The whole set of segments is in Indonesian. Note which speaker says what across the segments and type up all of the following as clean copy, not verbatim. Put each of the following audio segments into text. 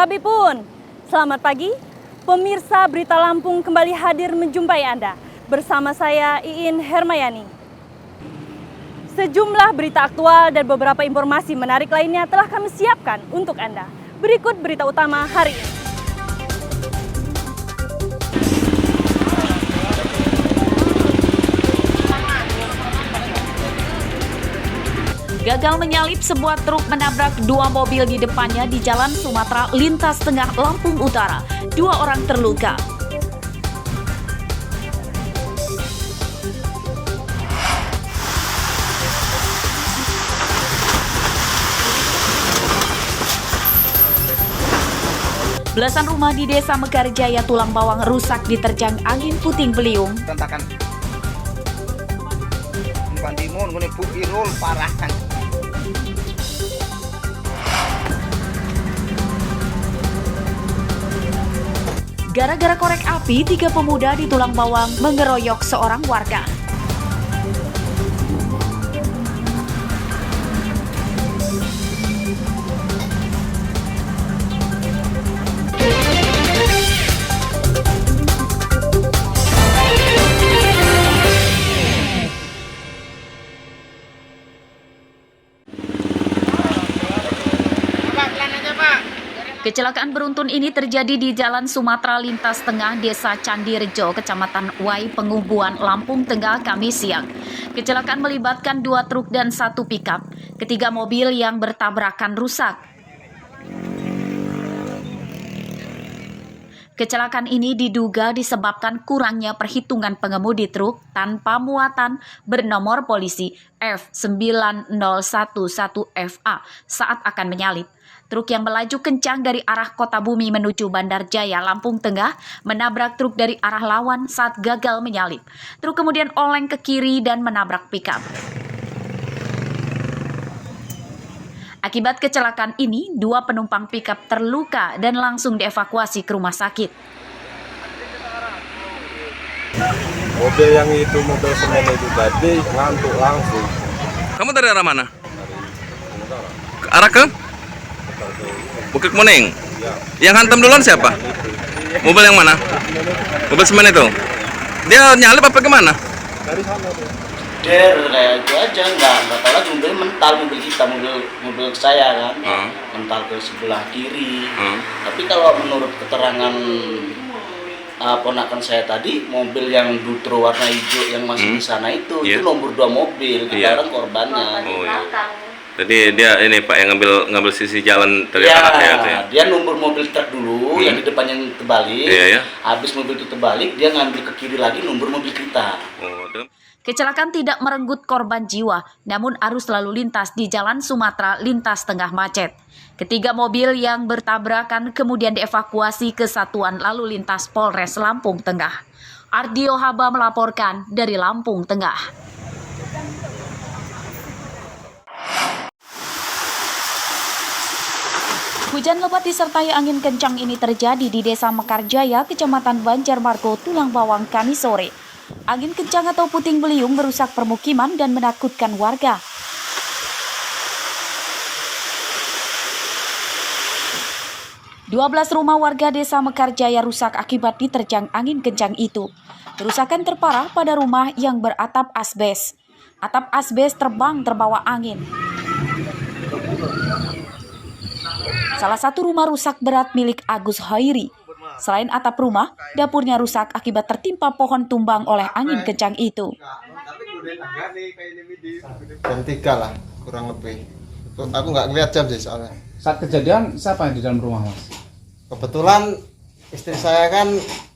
Speaker 1: Sabipun, selamat pagi. Pemirsa Berita Lampung kembali hadir menjumpai Anda. Bersama saya Iin Hermayani. Sejumlah berita aktual dan beberapa informasi menarik lainnya telah kami siapkan untuk Anda. Berikut berita utama hari ini.
Speaker 2: Gagal menyalip, sebuah truk menabrak dua mobil di depannya di Jalan Sumatera lintas tengah Lampung Utara. Dua orang terluka. Belasan rumah di Desa Mekarjaya, Tulang Bawang rusak diterjang angin puting beliung.
Speaker 3: Tantakan Pantimun, ngene Bu Irul parah.
Speaker 2: Gara-gara korek api, 3 pemuda di Tulang Bawang mengeroyok seorang warga. Kecelakaan beruntun ini terjadi di Jalan Sumatera lintas tengah Desa Candirejo, Kecamatan Wai, Pengubuan, Lampung Tengah, Kamis siang. Kecelakaan melibatkan 2 truk dan 1 pikap. Ketiga mobil yang bertabrakan rusak. Kecelakaan ini diduga disebabkan kurangnya perhitungan pengemudi truk tanpa muatan bernomor polisi F9011FA saat akan menyalip. Truk yang melaju kencang dari arah Kota Bumi menuju Bandar Jaya, Lampung Tengah, menabrak truk dari arah lawan saat gagal menyalip. Truk kemudian oleng ke kiri dan menabrak pikap. Akibat kecelakaan ini, 2 penumpang pikap terluka dan langsung dievakuasi ke rumah sakit.
Speaker 4: Mobil yang itu, mobil semen itu tadi ngantuk langsung.
Speaker 5: Kamu dari arah mana? Ke arah ke? Bukit Kuning.
Speaker 4: Ya.
Speaker 5: Yang hantam duluan siapa? Mobil yang mana? Mobil semen itu. Dia nyalip apa gimana?
Speaker 4: Dari sana tuh.
Speaker 6: Kayak itu aja, nggak tahu lagi mobil kita, mobil saya kan, mental ke sebelah kiri. Tapi kalau menurut keterangan ponakan saya tadi, mobil yang Dutro warna hijau yang masih di sana itu nomor 2 mobil, kita orang korbannya.
Speaker 5: Oh, iya. Jadi dia ini Pak yang ngambil sisi jalan dari arahnya itu ya.
Speaker 6: Dia nomor mobil truk dulu yang di depan yang terbalik. Habis mobil itu terbalik, dia ngambil ke kiri lagi nomor mobil kita.
Speaker 2: Kecelakaan tidak merenggut korban jiwa, namun arus lalu lintas di Jalan Sumatera lintas tengah macet. Ketiga mobil yang bertabrakan kemudian dievakuasi ke Satuan Lalu Lintas Polres Lampung Tengah. Ardio Haba melaporkan dari Lampung Tengah. Hujan lebat disertai angin kencang ini terjadi di Desa Mekarjaya, Kecamatan Banjarmargo, Tulang Bawang, Kamis sore. Angin kencang atau puting beliung merusak permukiman dan menakutkan warga. Dua 12 rumah warga Desa Mekarjaya rusak akibat diterjang angin kencang itu. Kerusakan terparah pada rumah yang beratap asbes. Atap asbes terbang terbawa angin. Salah satu rumah rusak berat milik Agus Hairi. Selain atap rumah, dapurnya rusak akibat tertimpa pohon tumbang oleh angin kencang itu.
Speaker 4: Jam 3 lah, kurang lebih. Aku nggak ngeliat jam sih soalnya.
Speaker 7: Saat kejadian, siapa yang di dalam rumah, Mas?
Speaker 4: Kebetulan istri saya kan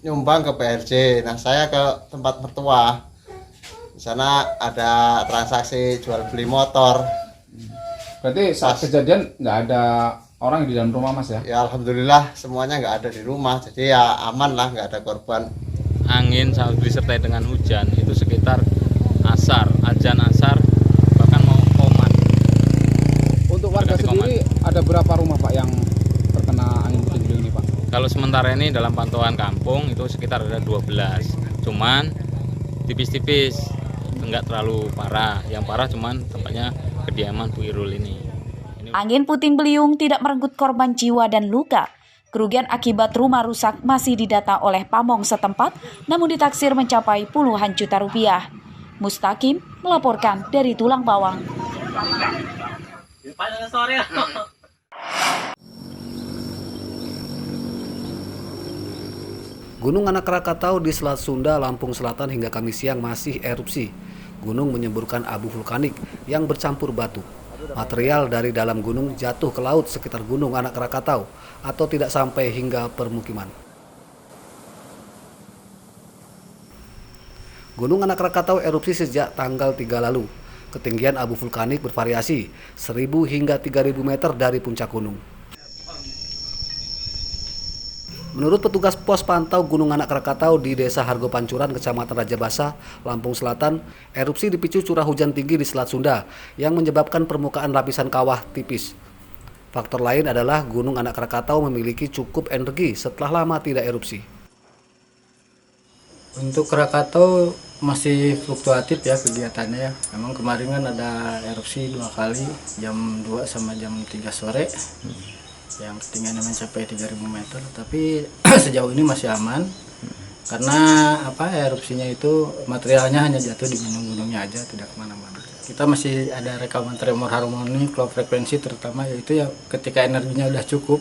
Speaker 4: nyumbang ke PRJ. Nah, saya ke tempat mertua. Di sana ada transaksi jual beli motor.
Speaker 7: Berarti saat kejadian nggak ada orang di dalam rumah, Mas ya?
Speaker 4: Ya alhamdulillah semuanya nggak ada di rumah, jadi ya aman lah, nggak ada korban.
Speaker 8: Angin sampai disertai dengan hujan itu sekitar azan asar bahkan mau qomat.
Speaker 7: Untuk warga sendiri ada berapa rumah Pak yang terkena angin puting beliung ini Pak?
Speaker 8: Kalau sementara ini dalam pantauan kampung itu sekitar ada 12, cuman tipis-tipis, enggak terlalu parah. Yang parah cuman tempatnya kediaman Bu Irul ini.
Speaker 2: Angin puting beliung tidak merenggut korban jiwa dan luka. Kerugian akibat rumah rusak masih didata oleh pamong setempat, namun ditaksir mencapai puluhan juta rupiah. Mustaqim melaporkan dari Tulang Bawang.
Speaker 9: Gunung Anak Krakatau di Selat Sunda, Lampung Selatan hingga Kamis siang masih erupsi. Gunung menyemburkan abu vulkanik yang bercampur batu. Material dari dalam gunung jatuh ke laut sekitar Gunung Anak Krakatau atau tidak sampai hingga permukiman. Gunung Anak Krakatau erupsi sejak tanggal 3 lalu. Ketinggian abu vulkanik bervariasi 1.000 hingga 3.000 meter dari puncak gunung. Menurut petugas pos pantau Gunung Anak Krakatau di Desa Hargo Pancuran, Kecamatan Rajabasa, Lampung Selatan, erupsi dipicu curah hujan tinggi di Selat Sunda yang menyebabkan permukaan lapisan kawah tipis. Faktor lain adalah Gunung Anak Krakatau memiliki cukup energi setelah lama tidak erupsi.
Speaker 10: Untuk Krakatau masih fluktuatif ya kegiatannya ya. Memang kemarin kan ada erupsi 2 kali, jam 2 sama jam 3 sore. Yang ketinggiannya mencapai 3.000 meter, tapi sejauh ini masih aman karena erupsinya itu materialnya hanya jatuh di gunung-gunungnya aja, tidak kemana-mana. Kita masih ada rekaman tremor harmonik low frekuensi terutama, yaitu ya ketika energinya udah cukup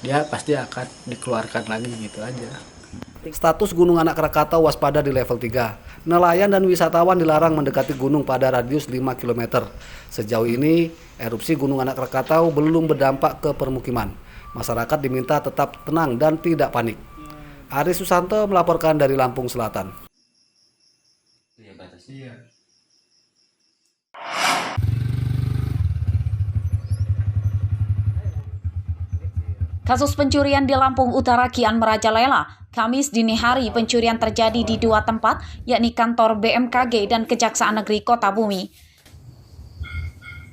Speaker 10: dia pasti akan dikeluarkan lagi gitu aja.
Speaker 9: Status Gunung Anak Krakatau waspada di level 3. Nelayan dan wisatawan dilarang mendekati gunung pada radius 5 km. Sejauh ini, erupsi Gunung Anak Krakatau belum berdampak ke permukiman. Masyarakat diminta tetap tenang dan tidak panik. Aris Susanto melaporkan dari Lampung Selatan.
Speaker 2: Kasus pencurian di Lampung Utara kian merajalela. Kamis dini hari pencurian terjadi di 2 tempat, yakni kantor BMKG dan Kejaksaan Negeri Kota Bumi.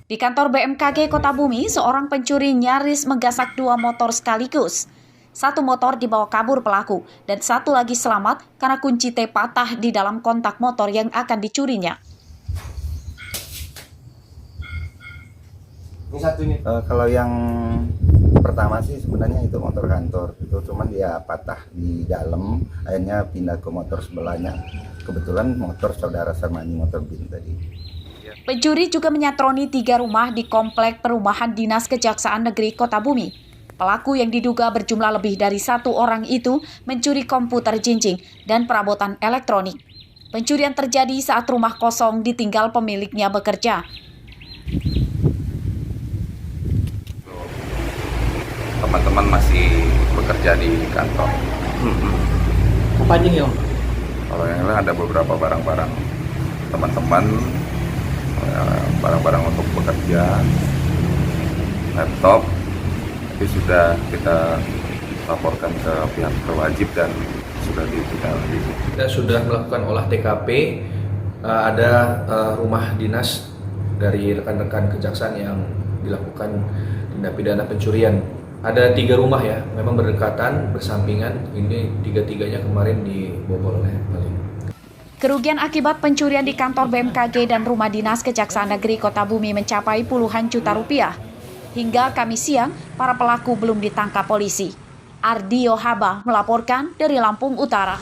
Speaker 2: Di kantor BMKG Kota Bumi, seorang pencuri nyaris menggasak 2 motor sekaligus. 1 motor dibawa kabur pelaku, dan 1 lagi selamat karena kunci T patah di dalam kontak motor yang akan dicurinya.
Speaker 3: Kalau yang pertama sih sebenarnya itu motor kantor itu, cuman dia patah di dalam, akhirnya pindah ke motor sebelahnya. Kebetulan motor saudara Sarmani, motor bin tadi.
Speaker 2: Pencuri juga menyatroni 3 rumah di komplek perumahan Dinas Kejaksaan Negeri Kota Bumi. Pelaku yang diduga berjumlah lebih dari 1 orang itu mencuri komputer jinjing dan perabotan elektronik. Pencurian terjadi saat rumah kosong ditinggal pemiliknya bekerja.
Speaker 5: Teman-teman masih bekerja di kantor.
Speaker 10: Apa aja ya?
Speaker 5: Kalau yang lain ada beberapa barang-barang teman-teman, barang-barang untuk bekerja, laptop, itu sudah kita laporkan ke pihak berwajib dan sudah ditindaklanjuti.
Speaker 11: Kita sudah melakukan olah TKP, ada rumah dinas dari rekan-rekan kejaksaan yang dilakukan tindak pidana pencurian. Ada 3 rumah ya, memang berdekatan, bersampingan. Ini 3-3-nya kemarin dibobol oleh maling.
Speaker 2: Kerugian akibat pencurian di kantor BMKG dan rumah dinas Kejaksaan Negeri Kota Bumi mencapai puluhan juta rupiah. Hingga Kamis siang, para pelaku belum ditangkap polisi. Ardi Yohaba melaporkan dari Lampung Utara.